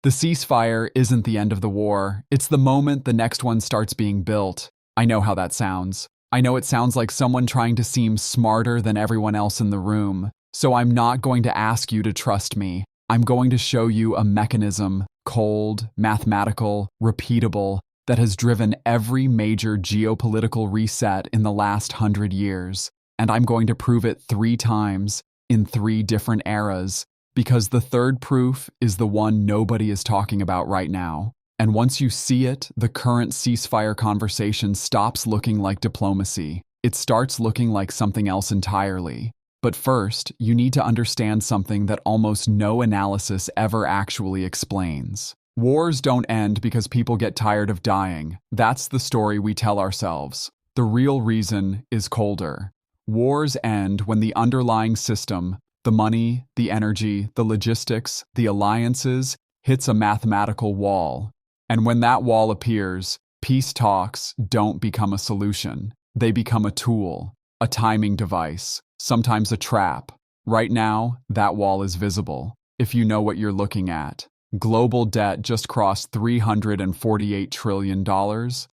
The ceasefire isn't the end of the war. It's the moment the next one starts being built. I know how that sounds. I know it sounds like someone trying to seem smarter than everyone else in the room. So I'm not going to ask you to trust me. I'm going to show you a mechanism, cold, mathematical, repeatable, that has driven every major geopolitical reset in the last 100 years. And I'm going to prove it 3 times in 3 different eras, because the third proof is the one nobody is talking about right now. And once you see it, the current ceasefire conversation stops looking like diplomacy. It starts looking like something else entirely. But first, you need to understand something that almost no analysis ever actually explains. Wars don't end because people get tired of dying. That's the story we tell ourselves. The real reason is colder. Wars end when the underlying system, the money, the energy, the logistics, the alliances, hits a mathematical wall. And when that wall appears, peace talks don't become a solution. They become a tool, a timing device, sometimes a trap. Right now, that wall is visible, if you know what you're looking at. Global debt just crossed $348 trillion.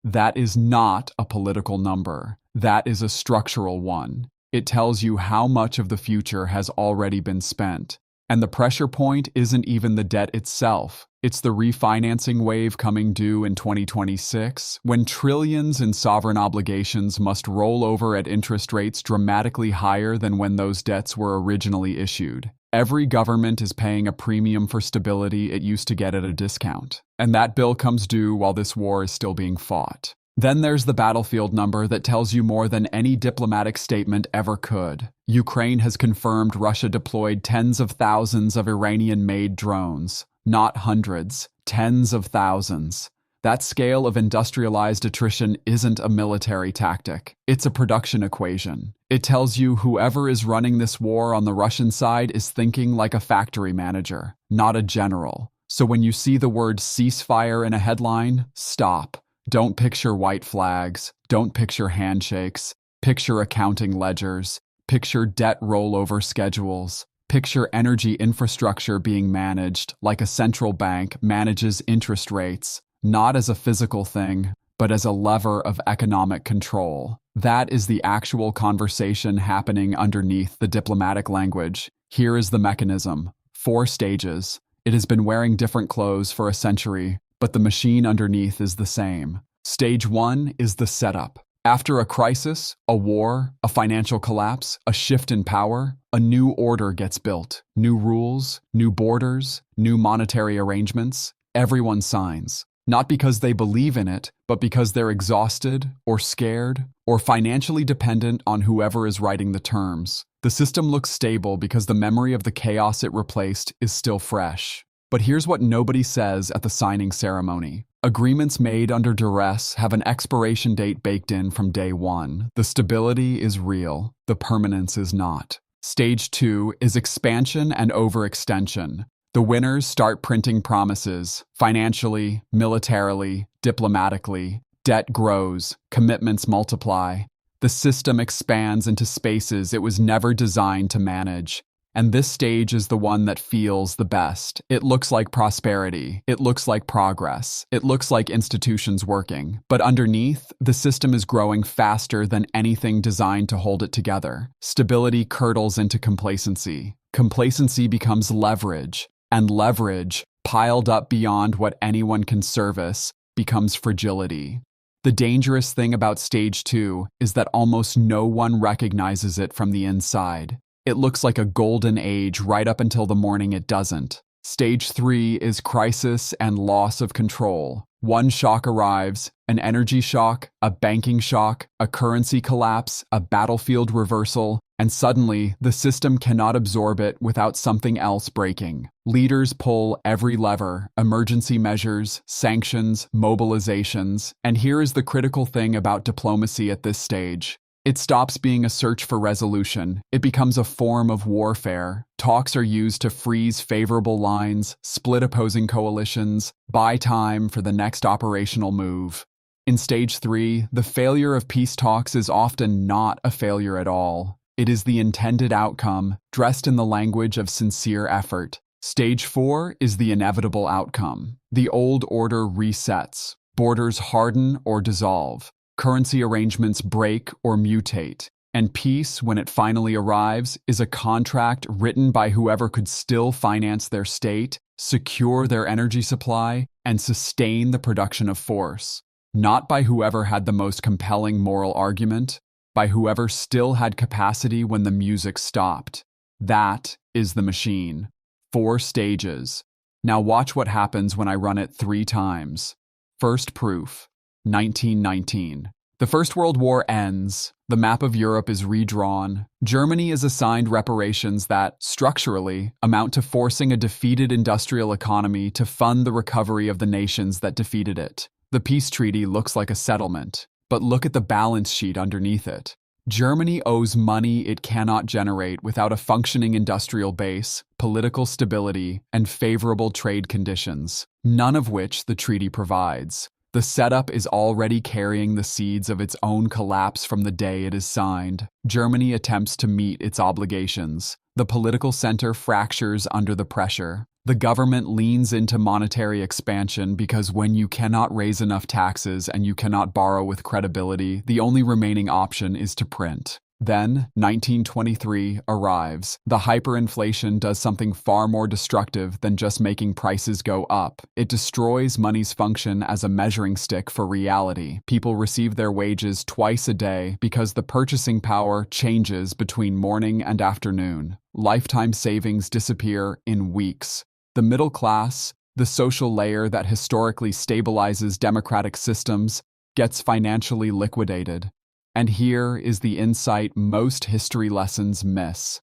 That is not a political number. That is a structural one. It tells you how much of the future has already been spent. And the pressure point isn't even the debt itself. It's the refinancing wave coming due in 2026, when trillions in sovereign obligations must roll over at interest rates dramatically higher than when those debts were originally issued. Every government is paying a premium for stability it used to get at a discount. And that bill comes due while this war is still being fought. Then there's the battlefield number that tells you more than any diplomatic statement ever could. Ukraine has confirmed Russia deployed tens of thousands of Iranian-made drones. Not hundreds, tens of thousands. That scale of industrialized attrition isn't a military tactic. It's a production equation. It tells you whoever is running this war on the Russian side is thinking like a factory manager, not a general. So when you see the word ceasefire in a headline, stop. Don't picture white flags. Don't picture handshakes. Picture accounting ledgers. Picture debt rollover schedules. Picture energy infrastructure being managed like a central bank manages interest rates, not as a physical thing, but as a lever of economic control. That is the actual conversation happening underneath the diplomatic language. Here is the mechanism. 4 stages. It has been wearing different clothes for a century, but the machine underneath is the same. Stage 1 is the setup. After a crisis, a war, a financial collapse, a shift in power, a new order gets built. New rules, new borders, new monetary arrangements. Everyone signs. Not because they believe in it, but because they're exhausted, or scared, or financially dependent on whoever is writing the terms. The system looks stable because the memory of the chaos it replaced is still fresh. But here's what nobody says at the signing ceremony. Agreements made under duress have an expiration date baked in from day 1. The stability is real. The permanence is not. Stage 2 is expansion and overextension. The winners start printing promises, financially, militarily, diplomatically. Debt grows, commitments multiply. The system expands into spaces it was never designed to manage. And this stage is the one that feels the best. It looks like prosperity. It looks like progress. It looks like institutions working. But underneath, the system is growing faster than anything designed to hold it together. Stability curdles into complacency. Complacency becomes leverage. And leverage, piled up beyond what anyone can service, becomes fragility. The dangerous thing about stage 2 is that almost no one recognizes it from the inside. It looks like a golden age right up until the morning it doesn't. Stage 3 is crisis and loss of control. One shock arrives, an energy shock, a banking shock, a currency collapse, a battlefield reversal, and suddenly the system cannot absorb it without something else breaking. Leaders pull every lever, emergency measures, sanctions, mobilizations, and here is the critical thing about diplomacy at this stage. It stops being a search for resolution. It becomes a form of warfare. Talks are used to freeze favorable lines, split opposing coalitions, buy time for the next operational move. In stage 3, the failure of peace talks is often not a failure at all. It is the intended outcome, dressed in the language of sincere effort. Stage 4 is the inevitable outcome. The old order resets. Borders harden or dissolve. Currency arrangements break or mutate. And peace, when it finally arrives, is a contract written by whoever could still finance their state, secure their energy supply, and sustain the production of force. Not by whoever had the most compelling moral argument, by whoever still had capacity when the music stopped. That is the machine. 4 stages. Now watch what happens when I run it 3 times. First proof, 1919. The First World War ends, the map of Europe is redrawn, Germany is assigned reparations that, structurally, amount to forcing a defeated industrial economy to fund the recovery of the nations that defeated it. The peace treaty looks like a settlement, but look at the balance sheet underneath it. Germany owes money it cannot generate without a functioning industrial base, political stability, and favorable trade conditions, none of which the treaty provides. The setup is already carrying the seeds of its own collapse from the day it is signed. Germany attempts to meet its obligations. The political center fractures under the pressure. The government leans into monetary expansion because when you cannot raise enough taxes and you cannot borrow with credibility, the only remaining option is to print. Then, 1923 arrives. The hyperinflation does something far more destructive than just making prices go up. It destroys money's function as a measuring stick for reality. People receive their wages twice a day because the purchasing power changes between morning and afternoon. Lifetime savings disappear in weeks. The middle class, the social layer that historically stabilizes democratic systems, gets financially liquidated. And here is the insight most history lessons miss.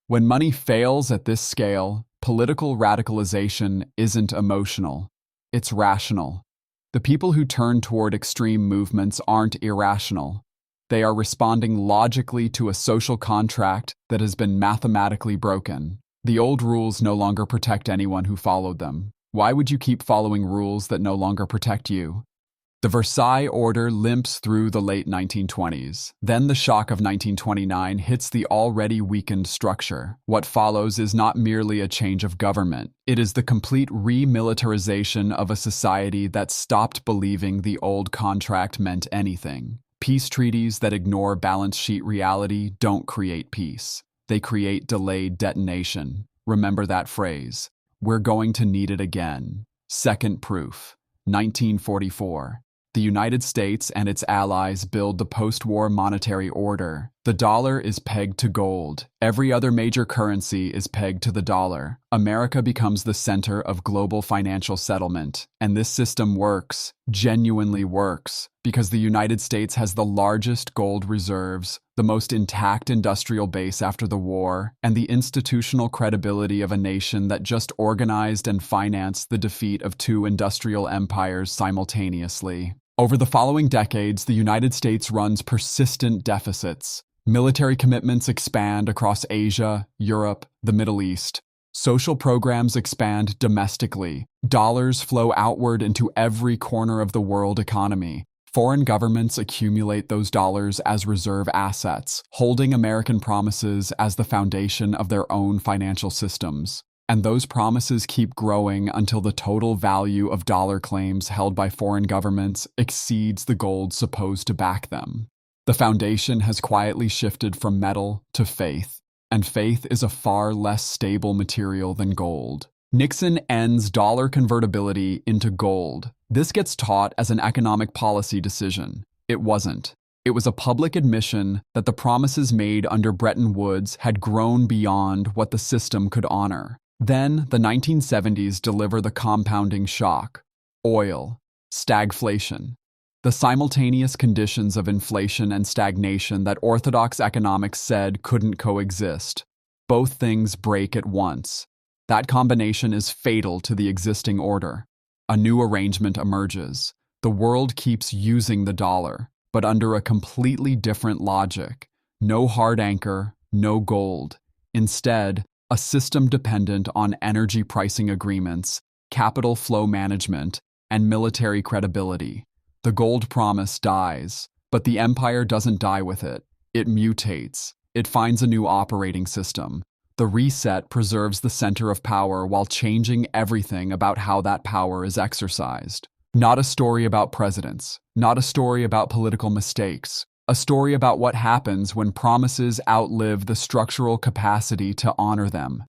When money fails at this scale, political radicalization isn't emotional, it's rational. The people who turn toward extreme movements aren't irrational. They are responding logically to a social contract that has been mathematically broken. The old rules no longer protect anyone who followed them. Why would you keep following rules that no longer protect you? The Versailles Order limps through the late 1920s. Then the shock of 1929 hits the already weakened structure. What follows is not merely a change of government. It is the complete remilitarization of a society that stopped believing the old contract meant anything. Peace treaties that ignore balance sheet reality don't create peace. They create delayed detonation. Remember that phrase. We're going to need it again. Second proof, 1944. The United States and its allies build the post-war monetary order. The dollar is pegged to gold. Every other major currency is pegged to the dollar. America becomes the center of global financial settlement. And this system works, genuinely works, because the United States has the largest gold reserves, the most intact industrial base after the war, and the institutional credibility of a nation that just organized and financed the defeat of 2 industrial empires simultaneously. Over the following decades, the United States runs persistent deficits. Military commitments expand across Asia, Europe, the Middle East. Social programs expand domestically. Dollars flow outward into every corner of the world economy. Foreign governments accumulate those dollars as reserve assets, holding American promises as the foundation of their own financial systems. And those promises keep growing until the total value of dollar claims held by foreign governments exceeds the gold supposed to back them. The foundation has quietly shifted from metal to faith, and faith is a far less stable material than gold. Nixon ends dollar convertibility into gold. This gets taught as an economic policy decision. It wasn't. It was a public admission that the promises made under Bretton Woods had grown beyond what the system could honor. Then, the 1970s deliver the compounding shock. Oil. Stagflation. The simultaneous conditions of inflation and stagnation that orthodox economics said couldn't coexist. Both things break at once. That combination is fatal to the existing order. A new arrangement emerges. The world keeps using the dollar, but under a completely different logic. No hard anchor, no gold. Instead, a system dependent on energy pricing agreements, capital flow management, and military credibility. The gold promise dies, but the empire doesn't die with it. It mutates. It finds a new operating system. The reset preserves the center of power while changing everything about how that power is exercised. Not a story about presidents, not a story about political mistakes, a story about what happens when promises outlive the structural capacity to honor them.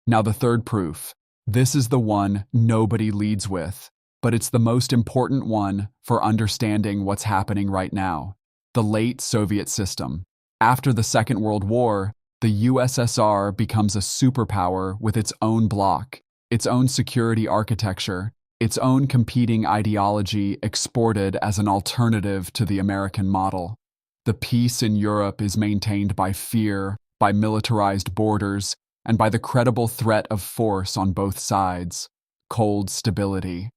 Now the third proof. This is the one nobody leads with, but it's the most important one for understanding what's happening right now. The late Soviet system. After the Second World War, the USSR becomes a superpower with its own bloc, its own security architecture, its own competing ideology exported as an alternative to the American model. The peace in Europe is maintained by fear, by militarized borders, and by the credible threat of force on both sides. Cold stability.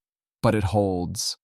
But it holds.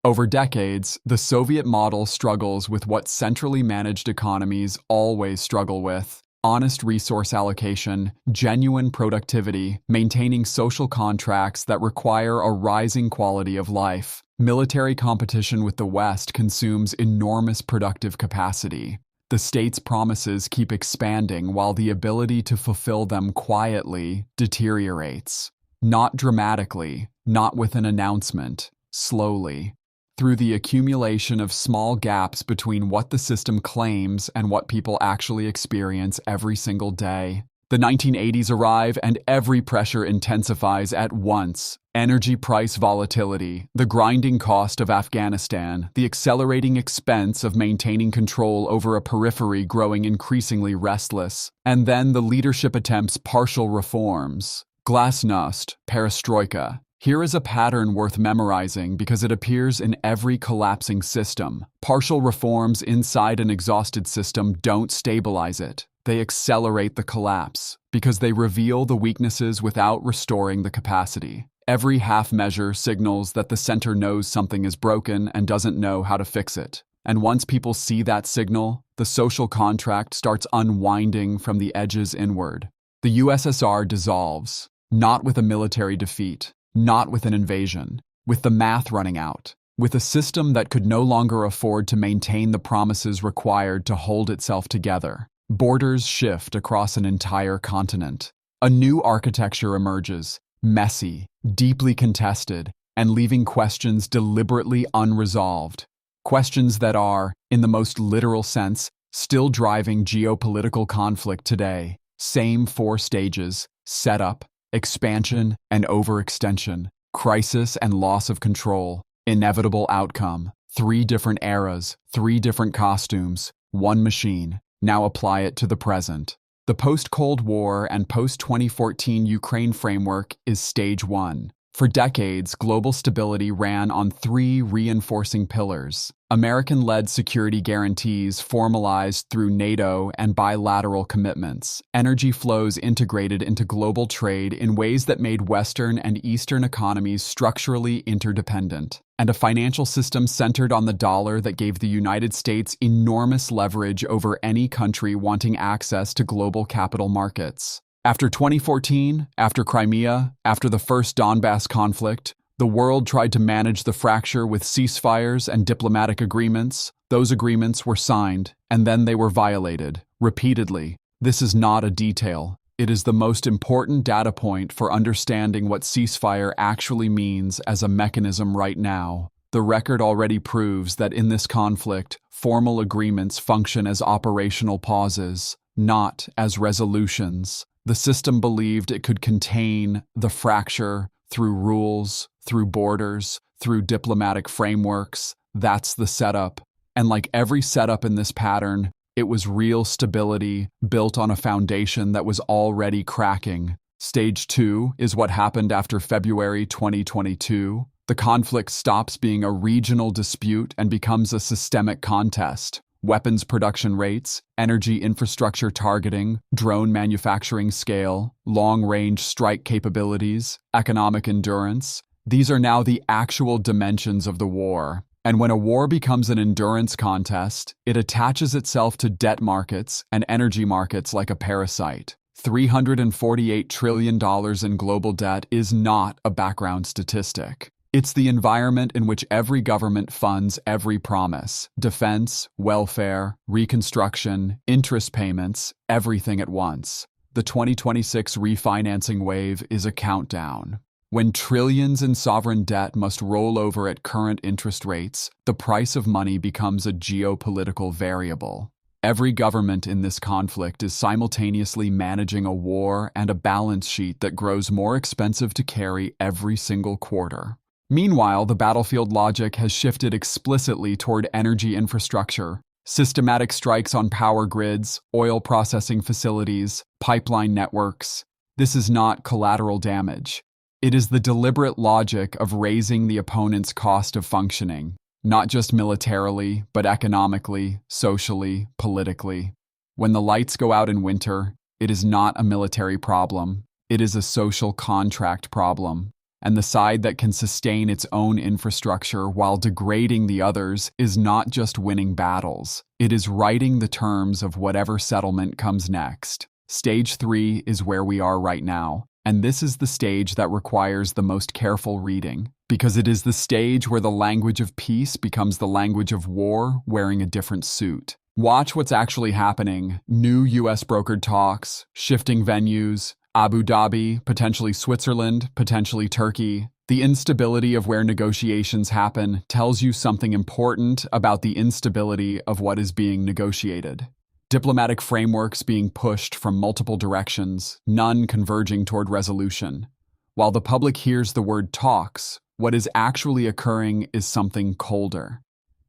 Over decades, the Soviet model struggles with what centrally managed economies always struggle with: honest resource allocation, genuine productivity, maintaining social contracts that require a rising quality of life. Military competition with the West consumes enormous productive capacity. The state's promises keep expanding while the ability to fulfill them quietly deteriorates. Not dramatically, not with an announcement, slowly. Through the accumulation of small gaps between what the system claims and what people actually experience every single day. The 1980s arrive and every pressure intensifies at once. Energy price volatility, the grinding cost of Afghanistan, the accelerating expense of maintaining control over a periphery growing increasingly restless, and then the leadership attempts partial reforms. Glasnost, perestroika. Here is a pattern worth memorizing because it appears in every collapsing system. Partial reforms inside an exhausted system don't stabilize it. They accelerate the collapse because they reveal the weaknesses without restoring the capacity. Every half measure signals that the center knows something is broken and doesn't know how to fix it. And once people see that signal, the social contract starts unwinding from the edges inward. The USSR dissolves, not with a military defeat, not with an invasion, with the math running out, with a system that could no longer afford to maintain the promises required to hold itself together. Borders shift across an entire continent. A new architecture emerges, messy, deeply contested, and leaving questions deliberately unresolved. Questions that are, in the most literal sense, still driving geopolitical conflict today. Same four stages: setup, expansion, and overextension, crisis and loss of control, inevitable outcome, 3 different eras, 3 different costumes, 1 machine. Now apply it to the present. The post-Cold War and post-2014 Ukraine framework is stage 1. For decades, global stability ran on 3 reinforcing pillars: American-led security guarantees formalized through NATO and bilateral commitments, energy flows integrated into global trade in ways that made Western and Eastern economies structurally interdependent, and a financial system centered on the dollar that gave the United States enormous leverage over any country wanting access to global capital markets. After 2014, after Crimea, after the first Donbass conflict, the world tried to manage the fracture with ceasefires and diplomatic agreements. Those agreements were signed, and then they were violated, repeatedly. This is not a detail. It is the most important data point for understanding what ceasefire actually means as a mechanism right now. The record already proves that in this conflict, formal agreements function as operational pauses, not as resolutions. The system believed it could contain the fracture through rules, through borders, through diplomatic frameworks. That's the setup. And like every setup in this pattern, it was real stability built on a foundation that was already cracking. Stage 2 is what happened after February 2022. The conflict stops being a regional dispute and becomes a systemic contest. Weapons production rates, energy infrastructure targeting, drone manufacturing scale, long-range strike capabilities, economic endurance. These are now the actual dimensions of the war. And when a war becomes an endurance contest, it attaches itself to debt markets and energy markets like a parasite. $348 trillion in global debt is not a background statistic. It's the environment in which every government funds every promise: defense, welfare, reconstruction, interest payments, everything at once. the 2026 refinancing wave is a countdown. When trillions in sovereign debt must roll over at current interest rates, the price of money becomes a geopolitical variable. Every government in this conflict is simultaneously managing a war and a balance sheet that grows more expensive to carry every single quarter. Meanwhile, the battlefield logic has shifted explicitly toward energy infrastructure, systematic strikes on power grids, oil processing facilities, pipeline networks. This is not collateral damage. It is the deliberate logic of raising the opponent's cost of functioning, not just militarily, but economically, socially, politically. When the lights go out in winter, it is not a military problem. It is a social contract problem. And the side that can sustain its own infrastructure while degrading the others is not just winning battles. It is writing the terms of whatever settlement comes next. Stage 3 is where we are right now. And this is the stage that requires the most careful reading, because it is the stage where the language of peace becomes the language of war wearing a different suit. Watch what's actually happening. New US brokered talks, shifting venues, Abu Dhabi, potentially Switzerland, potentially Turkey. The instability of where negotiations happen tells you something important about the instability of what is being negotiated. Diplomatic frameworks being pushed from multiple directions, none converging toward resolution. While the public hears the word talks, what is actually occurring is something colder.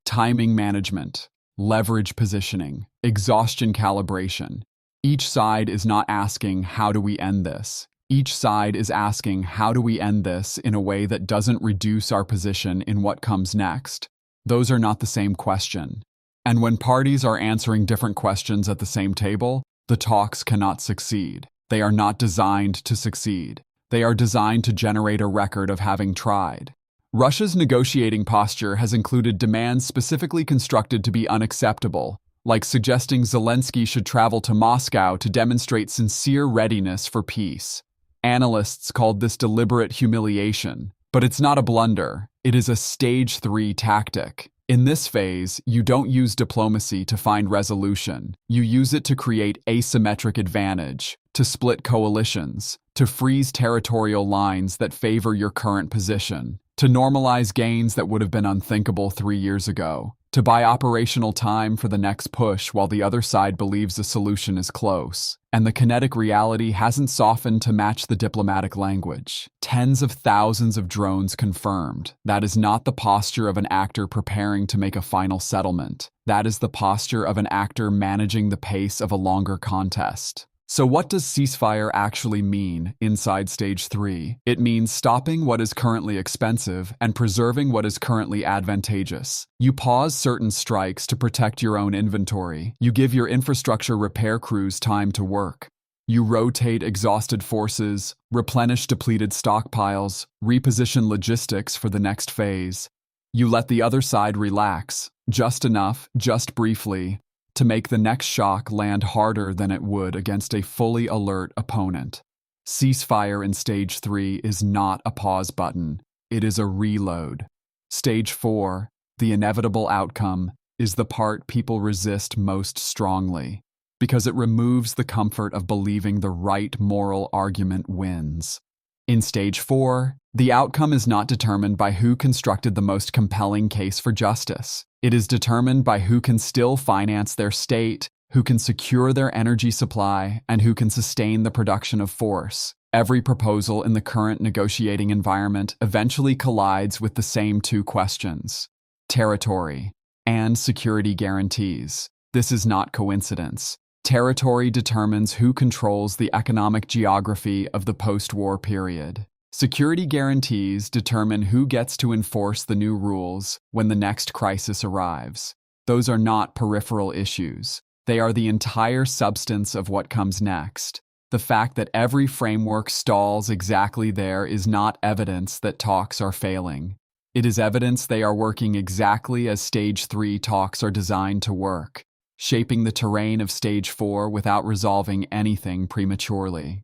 Timing management, leverage positioning, exhaustion calibration. Each side is not asking, how do we end this? Each side is asking, how do we end this in a way that doesn't reduce our position in what comes next? Those are not the same question. And when parties are answering different questions at the same table, the talks cannot succeed. They are not designed to succeed. They are designed to generate a record of having tried. Russia's negotiating posture has included demands specifically constructed to be unacceptable, like suggesting Zelensky should travel to Moscow to demonstrate sincere readiness for peace. Analysts called this deliberate humiliation, but it's not a blunder. It is a stage 3 tactic. In this phase, you don't use diplomacy to find resolution. You use it to create asymmetric advantage, to split coalitions, to freeze territorial lines that favor your current position, to normalize gains that would have been unthinkable 3 years ago, to buy operational time for the next push while the other side believes a solution is close. And the kinetic reality hasn't softened to match the diplomatic language. Tens of thousands of drones confirmed. That is not the posture of an actor preparing to make a final settlement. That is the posture of an actor managing the pace of a longer contest. So what does ceasefire actually mean inside Stage 3? It means stopping what is currently expensive and preserving what is currently advantageous. You pause certain strikes to protect your own inventory. You give your infrastructure repair crews time to work. You rotate exhausted forces, replenish depleted stockpiles, reposition logistics for the next phase. You let the other side relax, just enough, just briefly, to make the next shock land harder than it would against a fully alert opponent. Ceasefire in Stage 3 is not a pause button, it is a reload. Stage 4, the inevitable outcome, is the part people resist most strongly, because it removes the comfort of believing the right moral argument wins. In Stage 4, the outcome is not determined by who constructed the most compelling case for justice. It is determined by who can still finance their state, who can secure their energy supply, and who can sustain the production of force. Every proposal in the current negotiating environment eventually collides with the same two questions: territory and security guarantees. This is not coincidence. Territory determines who controls the economic geography of the post-war period. Security guarantees determine who gets to enforce the new rules when the next crisis arrives. Those are not peripheral issues. They are the entire substance of what comes next. The fact that every framework stalls exactly there is not evidence that talks are failing. It is evidence they are working exactly as Stage 3 talks are designed to work, shaping the terrain of Stage 4 without resolving anything prematurely.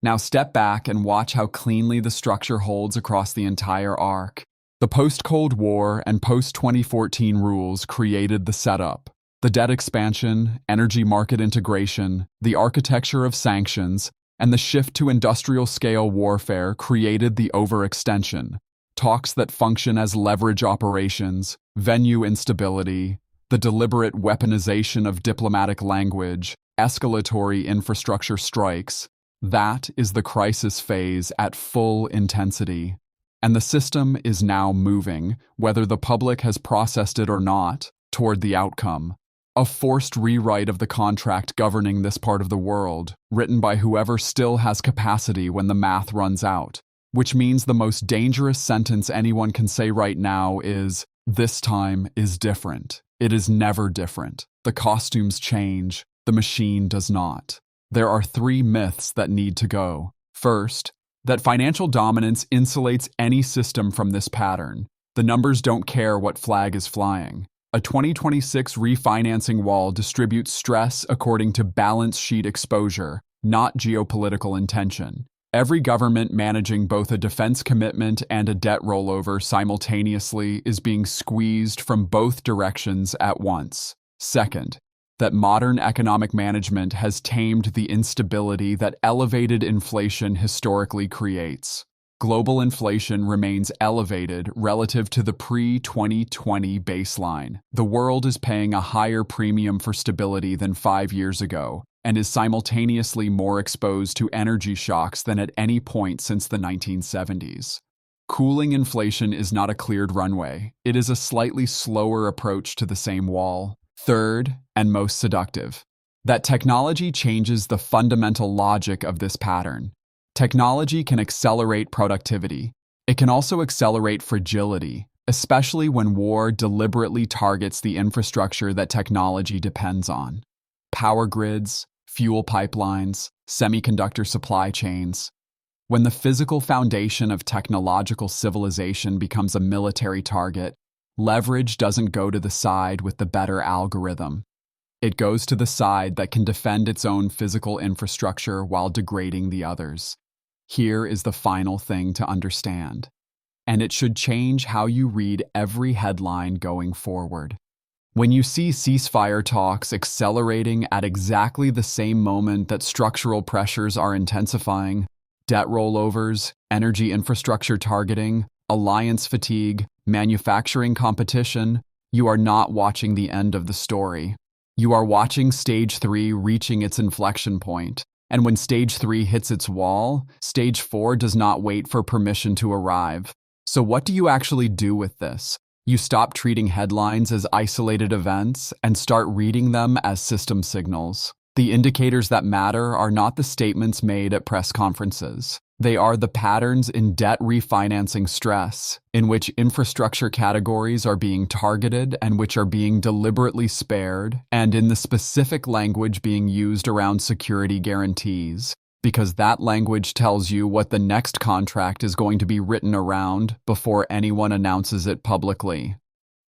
Now step back and watch how cleanly the structure holds across the entire arc. The post-Cold War and post-2014 rules created the setup. The debt expansion, energy market integration, the architecture of sanctions, and the shift to industrial-scale warfare created the overextension, talks that function as leverage operations, venue instability, the deliberate weaponization of diplomatic language, escalatory infrastructure strikes. That is the crisis phase at full intensity. And the system is now moving, whether the public has processed it or not, toward the outcome. A forced rewrite of the contract governing this part of the world, written by whoever still has capacity when the math runs out. Which means the most dangerous sentence anyone can say right now is, "This time is different." It is never different. The costumes change, the machine does not. There are 3 myths that need to go. First, that financial dominance insulates any system from this pattern. The numbers don't care what flag is flying. A 2026 refinancing wall distributes stress according to balance sheet exposure, not geopolitical intention. Every government managing both a defense commitment and a debt rollover simultaneously is being squeezed from both directions at once. Second, that modern economic management has tamed the instability that elevated inflation historically creates. Global inflation remains elevated relative to the pre-2020 baseline. The world is paying a higher premium for stability than 5 years ago, and is simultaneously more exposed to energy shocks than at any point since the 1970s. Cooling inflation is not a cleared runway. It is a slightly slower approach to the same wall. Third, and most seductive, that technology changes the fundamental logic of this pattern. Technology can accelerate productivity. It can also accelerate fragility, especially when war deliberately targets the infrastructure that technology depends on. Power grids, fuel pipelines, semiconductor supply chains. When the physical foundation of technological civilization becomes a military target, leverage doesn't go to the side with the better algorithm. It goes to the side that can defend its own physical infrastructure while degrading the others. Here is the final thing to understand, and it should change how you read every headline going forward. When you see ceasefire talks accelerating at exactly the same moment that structural pressures are intensifying, debt rollovers, energy infrastructure targeting, alliance fatigue, manufacturing competition, you are not watching the end of the story. You are watching Stage 3 reaching its inflection point. And when Stage 3 hits its wall, Stage 4 does not wait for permission to arrive. So what do you actually do with this? You stop treating headlines as isolated events and start reading them as system signals. The indicators that matter are not the statements made at press conferences. They are the patterns in debt refinancing stress, in which infrastructure categories are being targeted and which are being deliberately spared, and in the specific language being used around security guarantees, because that language tells you what the next contract is going to be written around before anyone announces it publicly.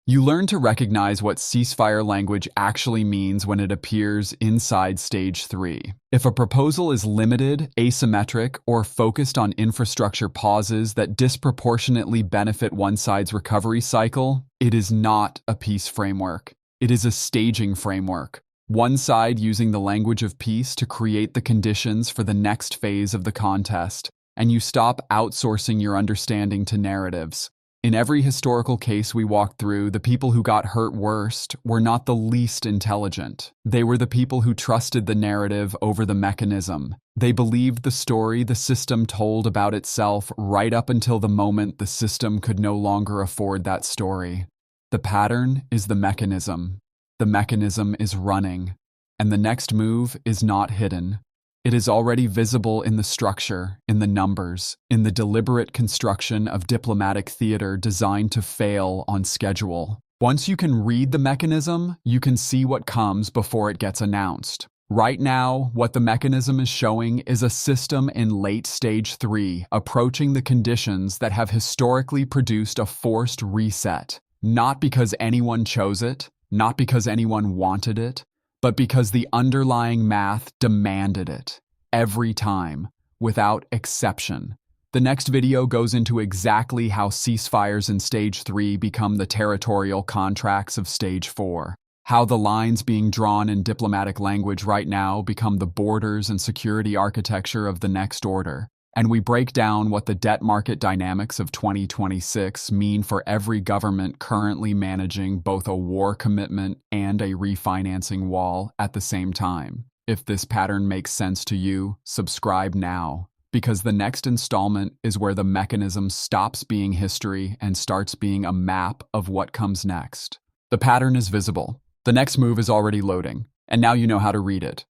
You learn to recognize what ceasefire language actually means when it appears inside Stage 3. If a proposal is limited, asymmetric, or focused on infrastructure pauses that disproportionately benefit one side's recovery cycle, it is not a peace framework. It is a staging framework. One side using the language of peace to create the conditions for the next phase of the contest, and you stop outsourcing your understanding to narratives. In every historical case we walked through, the people who got hurt worst were not the least intelligent. They were the people who trusted the narrative over the mechanism. They believed the story the system told about itself right up until the moment the system could no longer afford that story. The pattern is the mechanism. The mechanism is running, and the next move is not hidden. It is already visible in the structure, in the numbers, in the deliberate construction of diplomatic theater designed to fail on schedule. Once you can read the mechanism, you can see what comes before it gets announced. Right now, what the mechanism is showing is a system in late Stage 3 approaching the conditions that have historically produced a forced reset, not because anyone chose it, not because anyone wanted it, but because the underlying math demanded it, every time, without exception. The next video goes into exactly how ceasefires in Stage 3 become the territorial contracts of Stage 4. how the lines being drawn in diplomatic language right now become the borders and security architecture of the next order. And we break down what the debt market dynamics of 2026 mean for every government currently managing both a war commitment and a refinancing wall at the same time. If this pattern makes sense to you, subscribe now, because the next installment is where the mechanism stops being history and starts being a map of what comes next. The pattern is visible. The next move is already loading, and now you know how to read it.